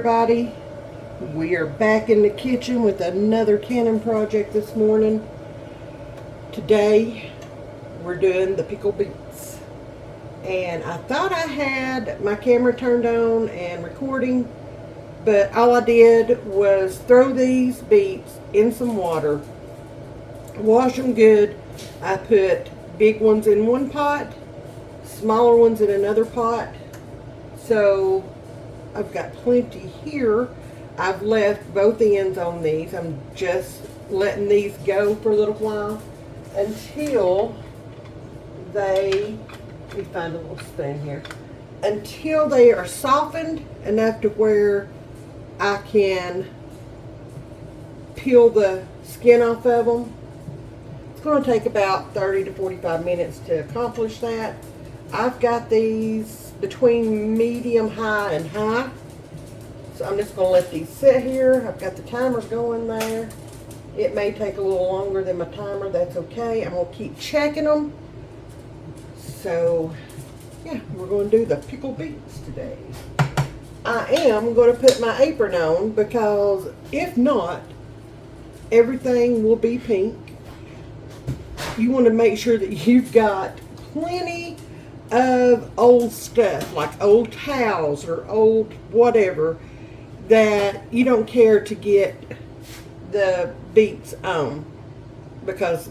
everybody. We are back in the kitchen with another canning project this morning. Today we're doing the pickled beets. And I thought I had my camera turned on and recording, but all I did was throw these beets in some water, wash them good. I put big ones in one pot, smaller ones in another pot. So I've got plenty here. I've left both ends on these. I'm just letting these go for a little while until they, let me find a little spoon here, until they are softened enough to where I can peel the skin off of them. It's going to take about 30 to 45 minutes to accomplish that. I've got these between medium high and high. So I'm just going to let these sit here. I've got the timer going there. It may take a little longer than my timer. That's okay. I'm going to keep checking them. So, yeah, we're going to do the pickled beets today. I am going to put my apron on because if not, everything will be pink. You want to make sure that you've got plenty of old stuff, like old towels or old whatever, that you don't care to get the beets on, because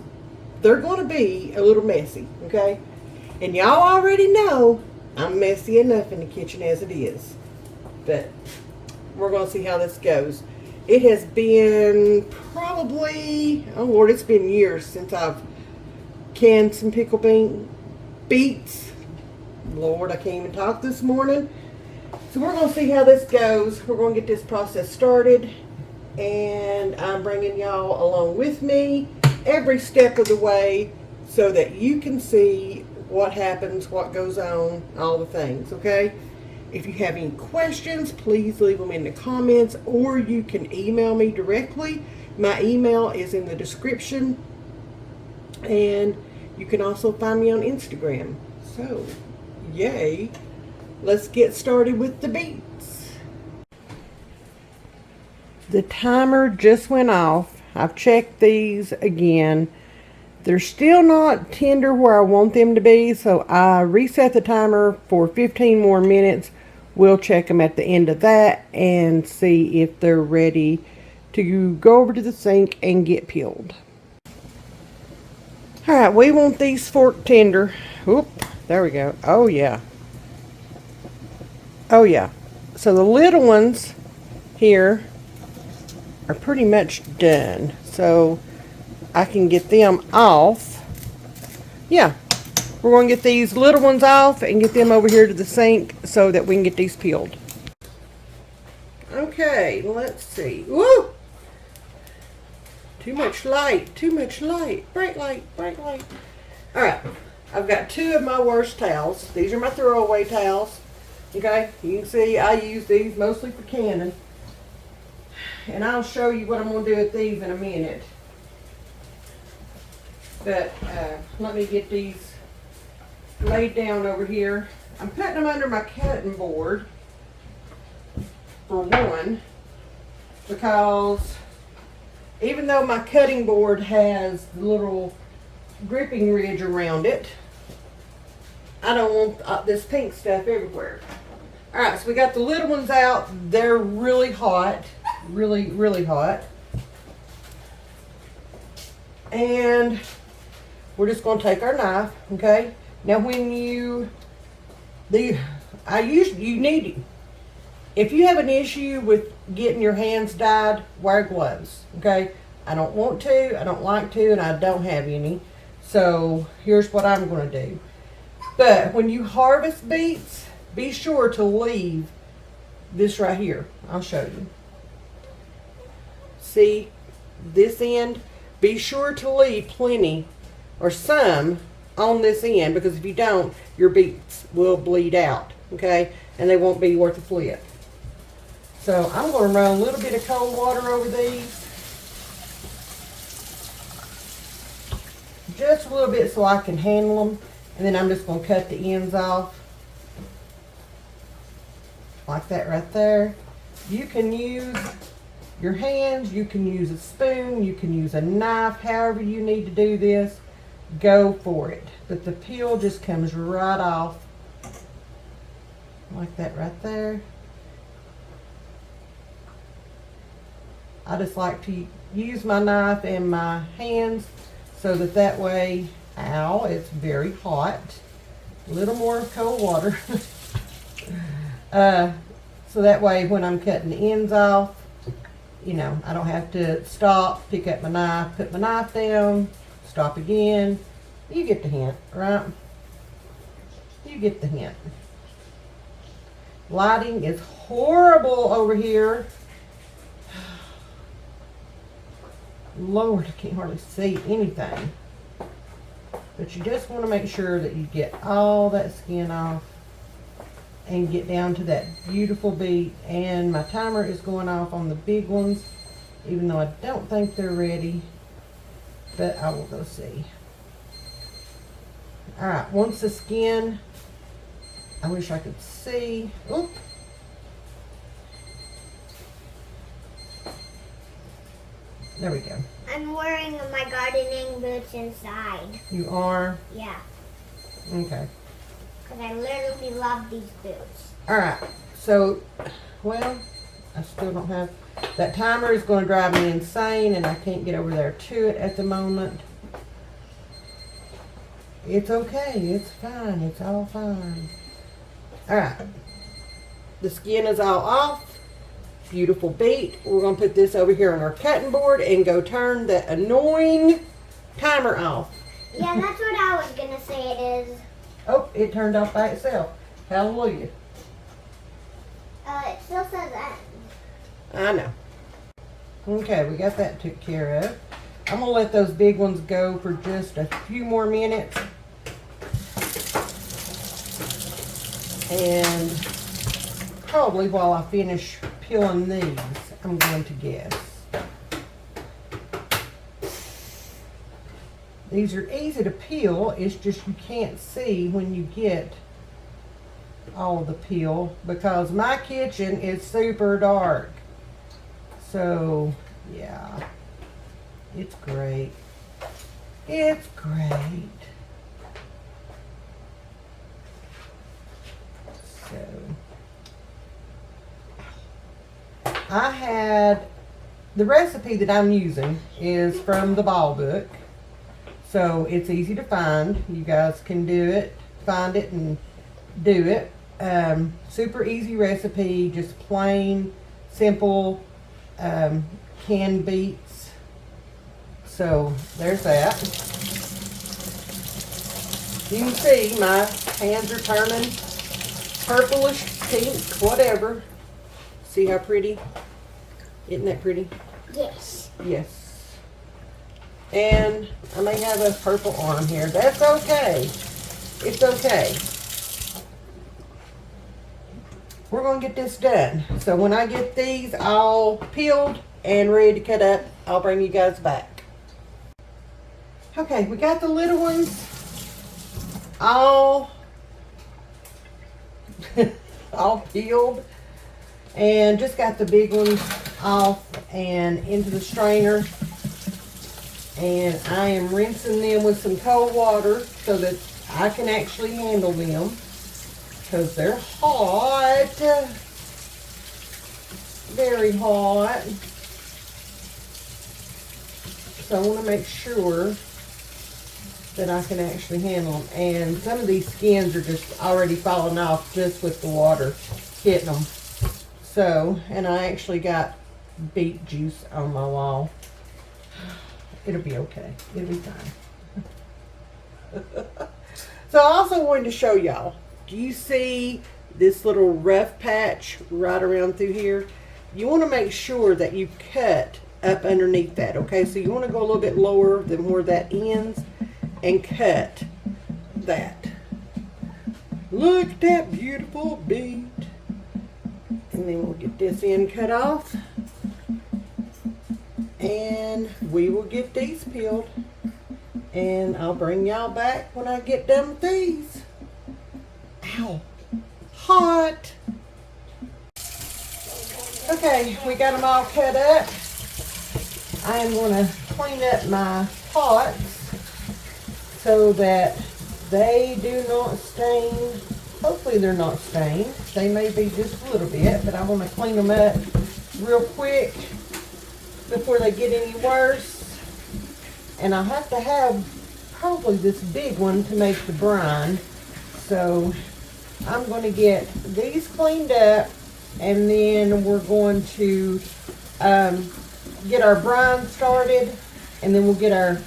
they're going to be a little messy, okay? And y'all already know I'm messy enough in the kitchen as it is. But we're going to see how this goes. It has been probably, oh Lord, it's been years since I've canned some pickled beets. Lord, I can't even talk this morning. So we're going to see how this goes. We're going to get this process started, and I'm bringing y'all along with me every step of the way so that you can see what happens, what goes on, all the things, okay? If you have any questions, please leave them in the comments, or you can email me directly. My email is in the description, and you can also find me on Instagram. So, yay, let's get started with the beets. The timer just went off. I've checked these again. They're still not tender where I want them to be, so I reset the timer for 15 more minutes. We'll check them at the end of that and see if they're ready to go over to the sink and get peeled. Alright, we want these fork tender. Oop, there we go. Oh yeah. Oh yeah. So the little ones here are pretty much done. So I can get them off. Yeah. We're going to get these little ones off and get them over here to the sink so that we can get these peeled. Okay, let's see. Woo! Too much light, too much light. Bright light, bright light. Alright, I've got two of my worst towels. These are my throwaway towels. Okay, you can see I use these mostly for canning. And I'll show you what I'm going to do with these in a minute. But let me get these laid down over here. I'm putting them under my cutting board, for one, because even though my cutting board has the little gripping ridge around it, I don't want this pink stuff everywhere. Alright, so we got the little ones out. They're really hot. Really, really hot. And we're just going to take our knife, okay? Now when you need, if you have an issue with getting your hands dyed, wear gloves, okay? I don't want to, I don't like to, and I don't have any. So here's what I'm going to do. But when you harvest beets, be sure to leave this right here. I'll show you. See this end? Be sure to leave plenty or some on this end, because if you don't, your beets will bleed out, okay? And they won't be worth a flip. So I'm going to run a little bit of cold water over these. Just a little bit so I can handle them. And then I'm just going to cut the ends off. Like that right there. You can use your hands, you can use a spoon, you can use a knife, however you need to do this, go for it. But the peel just comes right off, like that right there. I just like to use my knife and my hands so that way, ow, it's very hot. A little more cold water. So that way when I'm cutting the ends off, you know, I don't have to stop, pick up my knife, put my knife down, stop again. You get the hint, right? You get the hint. Lighting is horrible over here. Lord, I can't hardly see anything. But you just want to make sure that you get all that skin off and get down to that beautiful beet. And my timer is going off on the big ones, even though I don't think they're ready, but I will go see. All right, once the skin, I wish I could see. Oop. There we go. I'm wearing my gardening boots inside. You are? Yeah. Okay. Because I literally love these boots. Alright, so, well, I still don't have, that timer is going to drive me insane and I can't get over there to it at the moment. It's okay, it's fine, it's all fine. Alright, the skin is all off. Beautiful beet. We're going to put this over here on our cutting board and go turn that annoying timer off. Yeah, that's what I was going to say it is. Oh, it turned off by itself. Hallelujah. It still says end. I know. Okay, we got that took care of. I'm going to let those big ones go for just a few more minutes. And probably while I finish peeling these, I'm going to guess. These are easy to peel, it's just you can't see when you get all of the peel because my kitchen is super dark. So, yeah, it's great. It's great. So, I had, the recipe that I'm using is from the Ball Book. So it's easy to find. You guys can do it, find it and do it. Super easy recipe, just plain, simple, canned beets. So there's that. You can see my hands are turning purplish, pink, whatever. See how pretty? Isn't that pretty? Yes. Yes. And I may have a purple arm here. That's okay. It's okay. We're going to get this done. So when I get these all peeled and ready to cut up, I'll bring you guys back. Okay, we got the little ones all, all peeled. And just got the big ones off and into the strainer. And I am rinsing them with some cold water so that I can actually handle them because they're hot, very hot. So I want to make sure that I can actually handle them. And some of these skins are just already falling off just with the water hitting them. So, and I actually got beet juice on my wall. It'll be okay. It'll be fine. So I also wanted to show y'all. Do you see this little rough patch right around through here? You want to make sure that you cut up underneath that, okay? So you want to go a little bit lower than where that ends and cut that. Look at that beautiful beet. And then we'll get this end cut off. And we will get these peeled. And I'll bring y'all back when I get done with these. Ow. Hot. Okay, we got them all cut up. I am going to clean up my pots so that they do not stain. Hopefully they're not stained. They may be just a little bit, but I want to clean them up real quick before they get any worse. And I have to have probably this big one to make the brine. So I'm going to get these cleaned up, and then we're going to get our brine started, and then we'll get our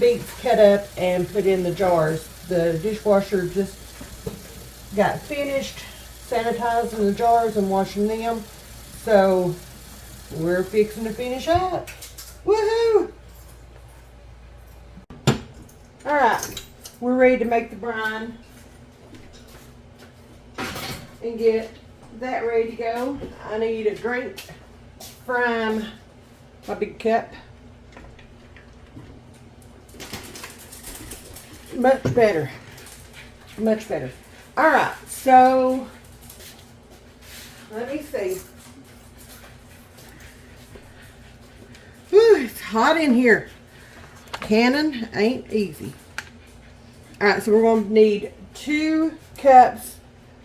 beets cut up and put in the jars. The dishwasher just got finished sanitizing the jars and washing them, so we're fixing to finish up. Woohoo! Alright, we're ready to make the brine and get that ready to go. I need a drink from my big cup. Much better. Much better. Alright, so let me see. Whew, it's hot in here. Canning ain't easy. Alright, so we're going to need 2 cups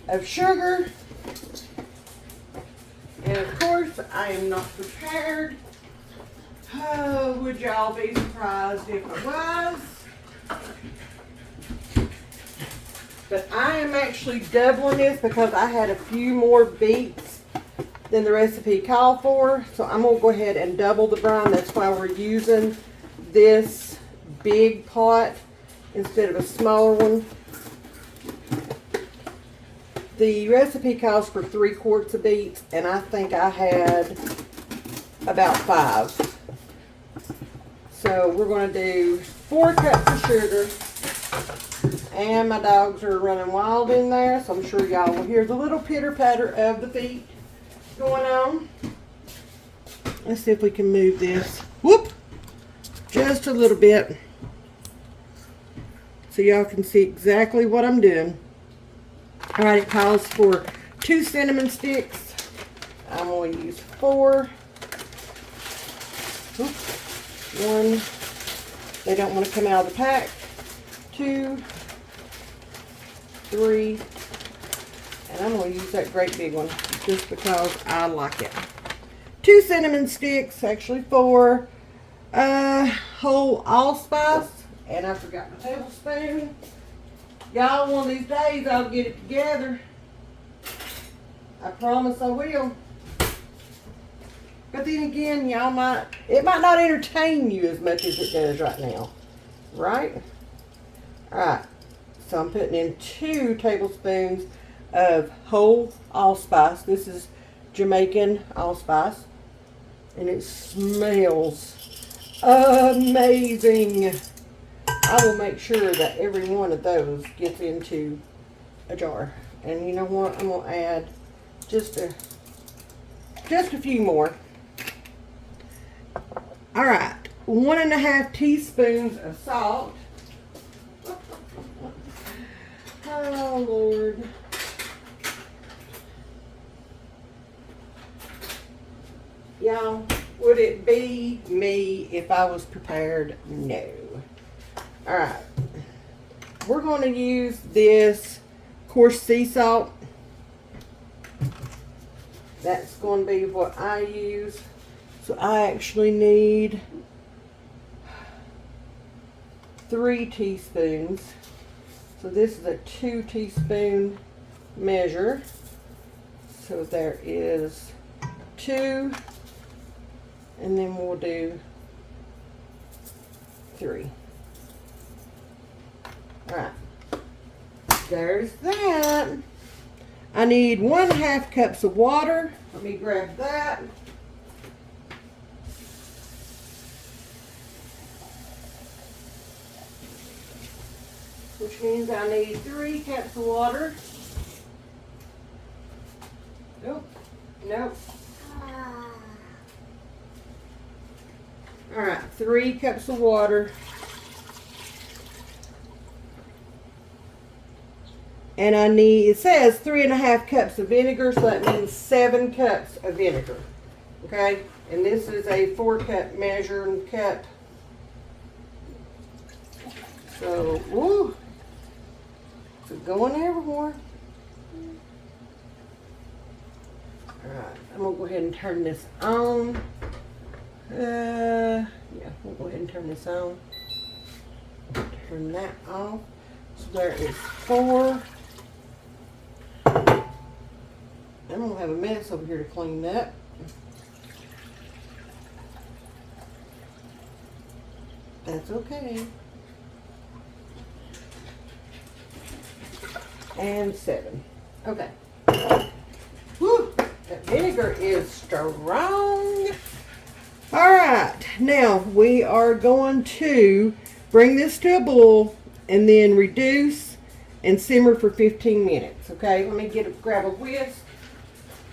of sugar. And of course, I am not prepared. Oh, would y'all be surprised if I was? But I am actually doubling this because I had a few more beets than the recipe called for. So I'm going to go ahead and double the brine. That's why we're using this big pot instead of a smaller one. The recipe calls for 3 quarts of beets, and I think I had about 5. So we're going to do 4 cups of sugar. And my dogs are running wild in there, so I'm sure y'all will hear the little pitter-patter of the feet going on. Let's see if we can move this. Whoop! Just a little bit. So y'all can see exactly what I'm doing. Alright, it calls for 2 cinnamon sticks. I'm going to use 4. Oops. 1. They don't want to come out of the pack. 2. 3. And I'm going to use that great big one just because I like it. 2 cinnamon sticks, actually 4. Whole allspice. And I forgot my tablespoon. Y'all, one of these days I'll get it together. I promise I will. But then again, it might not entertain you as much as it does right now. Right? Alright. So I'm putting in 2 tablespoons of whole allspice. This is Jamaican allspice. And it smells amazing. I will make sure that every one of those gets into a jar. And you know what? I'm going to add just a few more. Alright. 1.5 teaspoons of salt. Oh, Lord. Y'all, would it be me if I was prepared? No. Alright. We're going to use this coarse sea salt. That's going to be what I use. So I actually need 3 teaspoons. So this is a 2 teaspoon measure. So there is 2. And then we'll do 3. Alright. There's that. I need 1/2 cups of water. Let me grab that. Which means I need 3 cups of water. Nope. Nope. Alright, 3 cups of water. And I need, it says 3.5 cups of vinegar, so that means 7 cups of vinegar. Okay? And this is a 4-cup measuring cup. So, woo! It's going everywhere. Alright, I'm going to go ahead and turn this on. Yeah, we'll go ahead and turn this on. Turn that off. So there is 4. I'm going to have a mess over here to clean up. That's okay. And 7. Okay. Whew, that vinegar is strong. Alright, now we are going to bring this to a boil and then reduce and simmer for 15 minutes. Okay, let me grab a whisk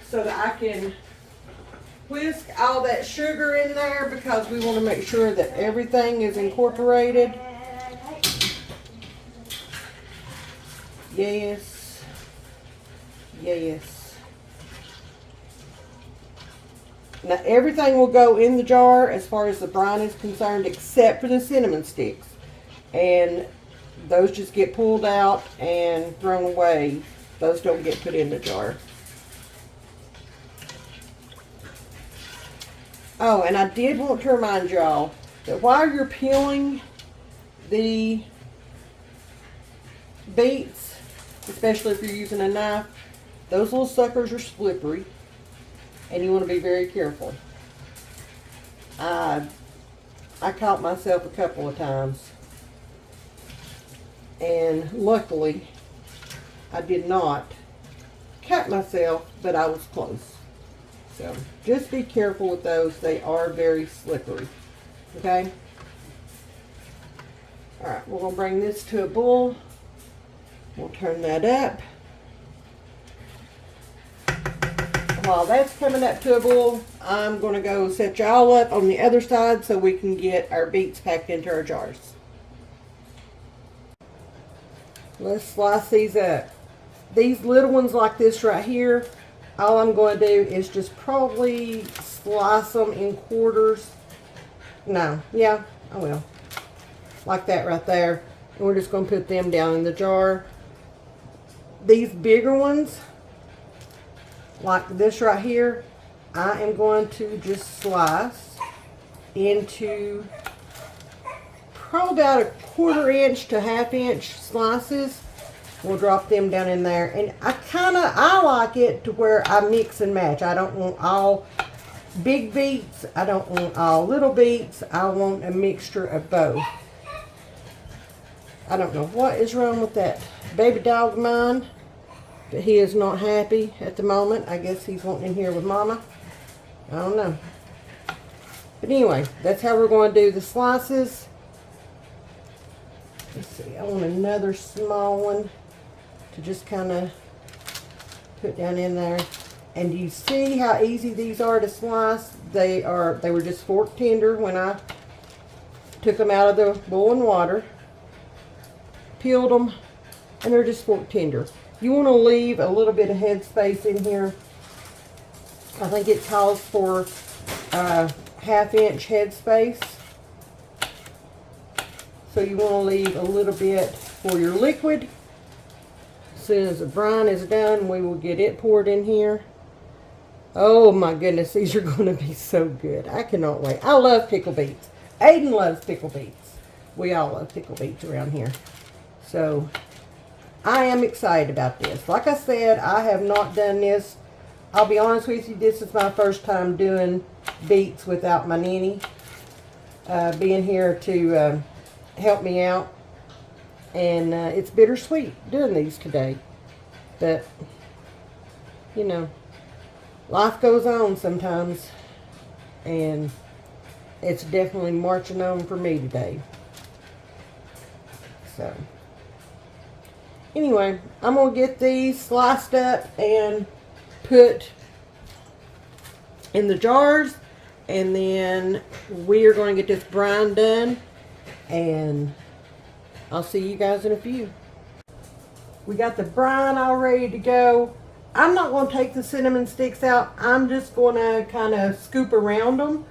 so that I can whisk all that sugar in there because we want to make sure that everything is incorporated. Yes. Yes. Now everything will go in the jar as far as the brine is concerned except for the cinnamon sticks. And those just get pulled out and thrown away. Those don't get put in the jar. Oh, and I did want to remind y'all that while you're peeling the beets, especially if you're using a knife, those little suckers are slippery and you want to be very careful. I caught myself a couple of times and luckily I did not cut myself, but I was close. So just be careful with those. They are very slippery. Okay? Alright, we're going to bring this to a boil. We'll turn that up. While that's coming up to a boil, I'm going to go set y'all up on the other side so we can get our beets packed into our jars. Let's slice these up. These little ones like this right here, all I'm going to do is just probably slice them in quarters. No, yeah, I will. Like that right there. And we're just going to put them down in the jar. These bigger ones, like this right here, I am going to just slice into probably about a 1/4 inch to 1/2 inch slices. We'll drop them down in there. And I like it to where I mix and match. I don't want all big beets. I don't want all little beets. I want a mixture of both. I don't know what is wrong with that baby dog of mine, but he is not happy at the moment. I guess he's wanting in here with mama. I don't know. But anyway, that's how we're going to do the slices. Let's see, I want another small one to just kind of put down in there. And you see how easy these are to slice? They were just fork tender when I took them out of the boiling water, peeled them, and they're just fork tender. You want to leave a little bit of head space in here. I think it calls for 1/2 inch head space. So you want to leave a little bit for your liquid. As soon as the brine is done, we will get it poured in here. Oh my goodness, these are going to be so good. I cannot wait. I love pickled beets. Aiden loves pickled beets. We all love pickled beets around here. So I am excited about this. Like I said, I have not done this. I'll be honest with you, this is my first time doing beets without my Nanny being here to help me out. And it's bittersweet doing these today. But, you know, life goes on sometimes. And it's definitely marching on for me today. So, anyway, I'm going to get these sliced up and put in the jars. And then we are going to get this brine done. And I'll see you guys in a few. We got the brine all ready to go. I'm not going to take the cinnamon sticks out. I'm just going to kind of scoop around them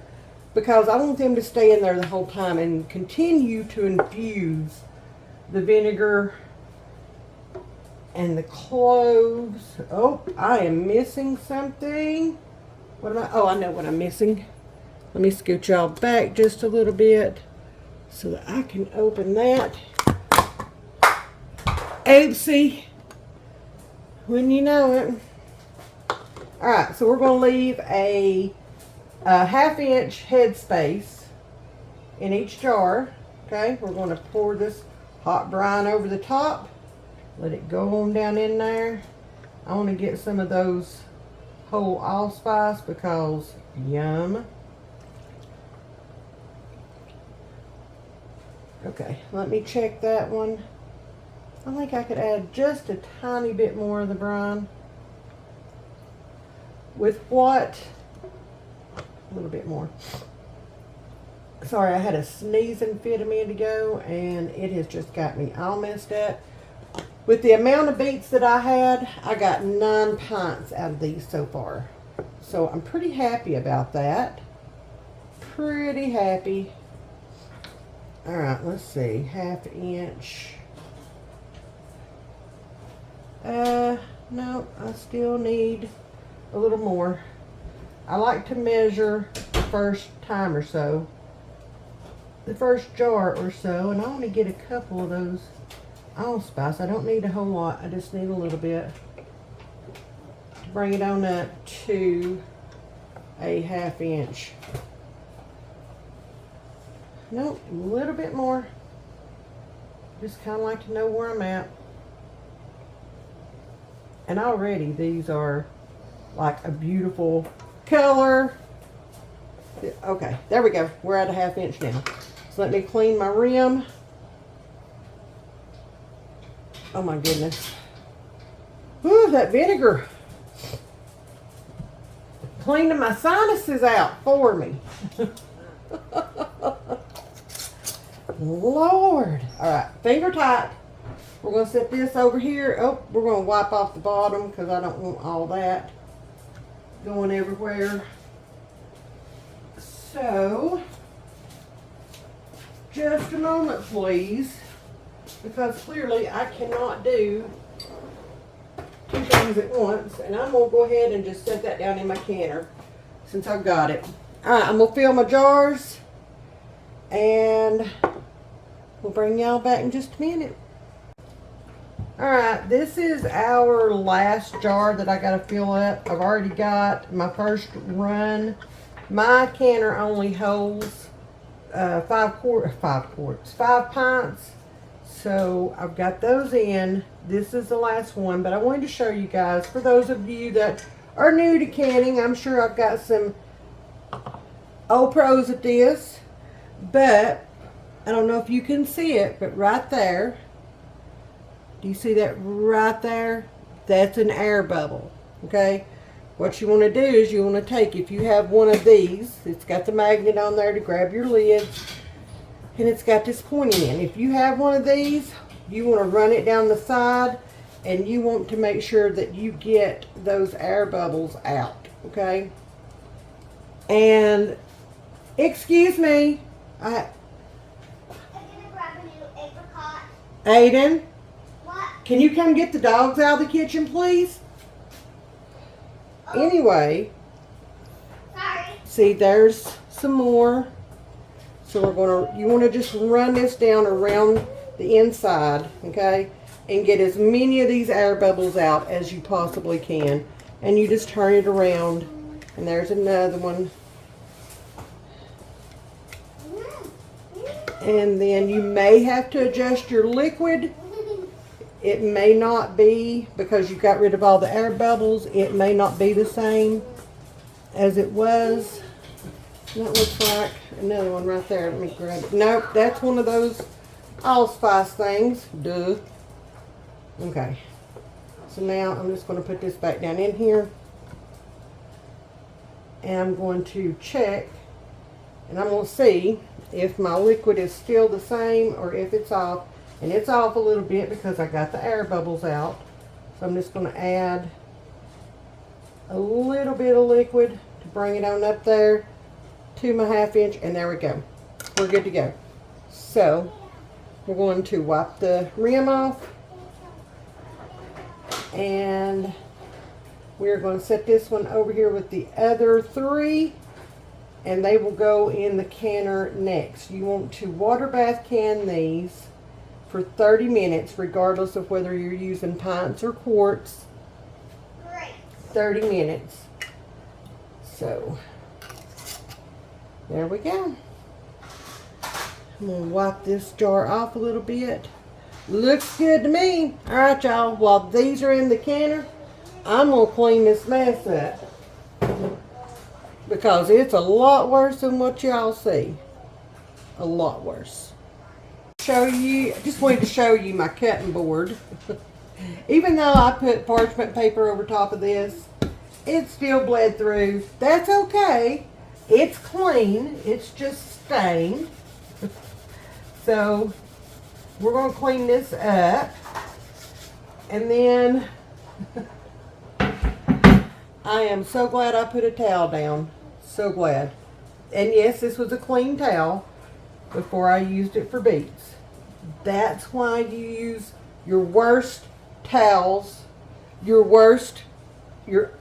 because I want them to stay in there the whole time and continue to infuse the vinegar and the cloves. Oh, I am missing something. What am I? Oh, I know what I'm missing. Let me scoot y'all back just a little bit so that I can open that. Oopsie. When you know it. Alright, so we're going to leave a 1/2 inch head space in each jar. Okay, we're going to pour this hot brine over the top. Let it go on down in there. I want to get some of those whole allspice because yum. Okay, let me check that one. I think I could add just a tiny bit more of the brine. With what? A little bit more. Sorry, I had a sneezing fit a minute ago and it has just got me all messed up. With the amount of beets that I had, I got 9 pints out of these so far. So I'm pretty happy about that. Pretty happy. Alright, let's see. 1/2 inch. No, I still need a little more. I like to measure the first time or so. The first jar or so, and I want to get a couple of those allspice. I don't need a whole lot. I just need a little bit to bring it on up to a 1/2 inch. Nope, a little bit more. Just kind of like to know where I'm at. And already these are like a beautiful color. Okay, there we go. We're at a 1/2 inch now. So let me clean my rim. Oh my goodness. Ooh, that vinegar. Cleaning my sinuses out for me. Lord. Alright, finger tight. We're going to set this over here. Oh, we're going to wipe off the bottom because I don't want all that going everywhere. So, just a moment, please. Because clearly I cannot do 2 things at once. And I'm going to go ahead and just set that down in my canner since I've got it. Alright, I'm going to fill my jars. And we'll bring y'all back in just a minute. Alright, this is our last jar that I got to fill up. I've already got my first run. My canner only holds 5 pints. So I've got those in. This is the last one, but I wanted to show you guys, for those of you that are new to canning, I'm sure I've got some old pros at this, but I don't know if you can see it, but right there, do you see that right there? That's an air bubble, okay? What you want to do is you want to take, if you have one of these, it's got the magnet on there to grab your lids, and it's got this pointy end. If you have one of these, you want to run it down the side, and you want to make sure that you get those air bubbles out, okay? And, excuse me, I'm gonna grab a new apricot. Aiden, What? can you come get the dogs out of the kitchen, please? Oh. Anyway, Sorry. see, there's some more. So we're gonna, you want to just run this down around the inside, okay? And get as many of these air bubbles out as you possibly can. And you just turn it around. And there's another one. And then you may have to adjust your liquid. It may not be, because you got rid of all the air bubbles, it may not be the same as it was. That looks like another one right there. Let me grab it. Nope, that's one of those allspice things. Duh. Okay. So now I'm just going to put this back down in here. And I'm going to check. And I'm going to see if my liquid is still the same or if it's off. And it's off a little bit because I got the air bubbles out. So I'm just going to add a little bit of liquid to bring it on up there to my 1/2 inch, and there we go. We're good to go. So we're going to wipe the rim off, and we're going to set this one over here with the other 3, and they will go in the canner next. You want to water bath can these for 30 minutes, regardless of whether you're using pints or quarts. 30 minutes. So, there we go. I'm going to wipe this jar off a little bit. Looks good to me. Alright, y'all. While these are in the canner, I'm going to clean this mess up. Because it's a lot worse than what y'all see. A lot worse. Just wanted to show you my cutting board. Even though I put parchment paper over top of this, it still bled through. That's okay. It's clean. It's just stained. So we're going to clean this up. And then I am so glad I put a towel down. So glad. And yes, this was a clean towel before I used it for beets. That's why you use your worst towels, your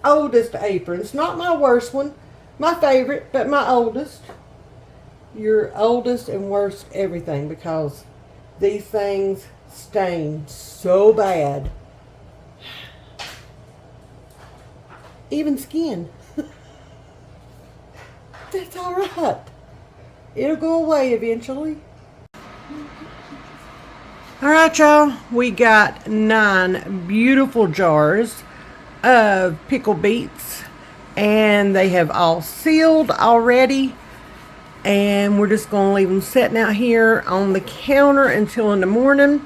oldest aprons. Not my worst one, my favorite, but my oldest. Your oldest and worst everything, because these things stain so bad. Even skin. That's alright. It'll go away eventually. Alright, y'all. We got 9 beautiful jars of pickled beets. And they have all sealed already. And we're just going to leave them sitting out here on the counter until in the morning.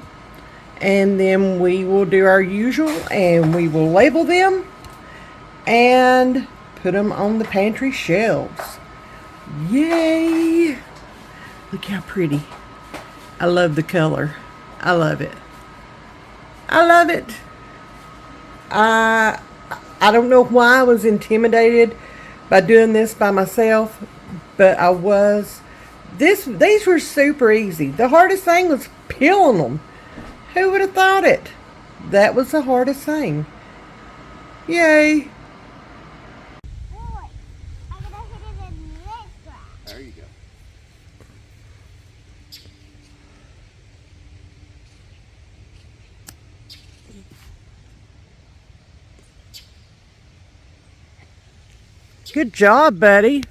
And then we will do our usual, and we will label them and put them on the pantry shelves. Yay! Look how pretty. I love the color. I love it. I love it. I don't know why I was intimidated by doing this by myself, but I was. These were super easy. The hardest thing was peeling them. Who would have thought it? That was the hardest thing. Yay! There you go. Good job, buddy.